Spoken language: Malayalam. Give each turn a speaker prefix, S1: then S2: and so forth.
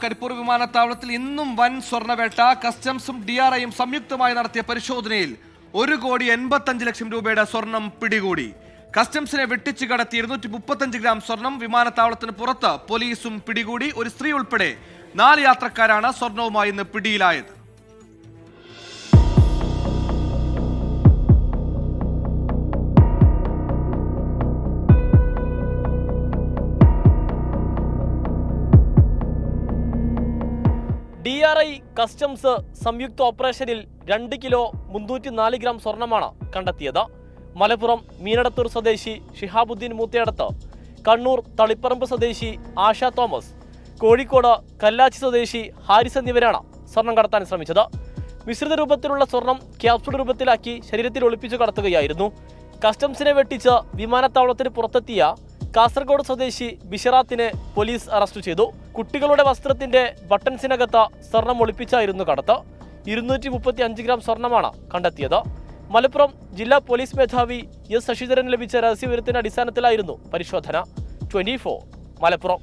S1: കരിപ്പൂർ വിമാനത്താവളത്തിൽ ഇന്നും വൻ സ്വർണ്ണവേട്ട. കസ്റ്റംസും DRIയും സംയുക്തമായി നടത്തിയ പരിശോധനയിൽ 1,85 ലക്ഷം രൂപയുടെ സ്വർണം പിടികൂടി. കസ്റ്റംസിനെ വെട്ടിച്ചു കടത്തി 235 ഗ്രാം സ്വർണം വിമാനത്താവളത്തിന് പുറത്ത് പോലീസും പിടികൂടി. ഒരു സ്ത്രീ ഉൾപ്പെടെ 4 യാത്രക്കാരാണ് സ്വർണവുമായി ഇന്ന് പിടിയിലായത്.
S2: DRI കസ്റ്റംസ് സംയുക്ത ഓപ്പറേഷനിൽ 2 കിലോ 304 ഗ്രാം സ്വർണമാണ് കണ്ടെത്തിയത്. മലപ്പുറം മീനടത്തൂർ സ്വദേശി ഷിഹാബുദ്ദീൻ മൂത്തയടത്ത്, കണ്ണൂർ തളിപ്പറമ്പ് സ്വദേശി ആശ തോമസ്, കോഴിക്കോട് കല്ലാച്ചി സ്വദേശി ഹാരിസ് എന്നിവരാണ് സ്വർണം കടത്താൻ ശ്രമിച്ചത്. മിശ്രിത രൂപത്തിലുള്ള സ്വർണം ക്യാപ്സൂൾ രൂപത്തിലാക്കി ശരീരത്തിൽ ഒളിപ്പിച്ചു കടത്തുകയായിരുന്നു. കസ്റ്റംസിനെ വെട്ടിച്ച് വിമാനത്താവളത്തിന് പുറത്തെത്തിയ കാസർഗോഡ് സ്വദേശി ബിഷറാത്തിനെ പോലീസ് അറസ്റ്റ് ചെയ്തു. കുട്ടികളുടെ വസ്ത്രത്തിന്റെ ബട്ടൺസിനകത്ത് സ്വർണം ഒളിപ്പിച്ചായിരുന്നു കടത്ത്. 235 ഗ്രാം സ്വർണമാണ് കണ്ടെത്തിയത്. മലപ്പുറം ജില്ലാ പോലീസ് മേധാവി S. ശശിധരൻ ലഭിച്ച രഹസ്യവിവരത്തിന്റെ അടിസ്ഥാനത്തിലായിരുന്നു പരിശോധന. 24 മലപ്പുറം.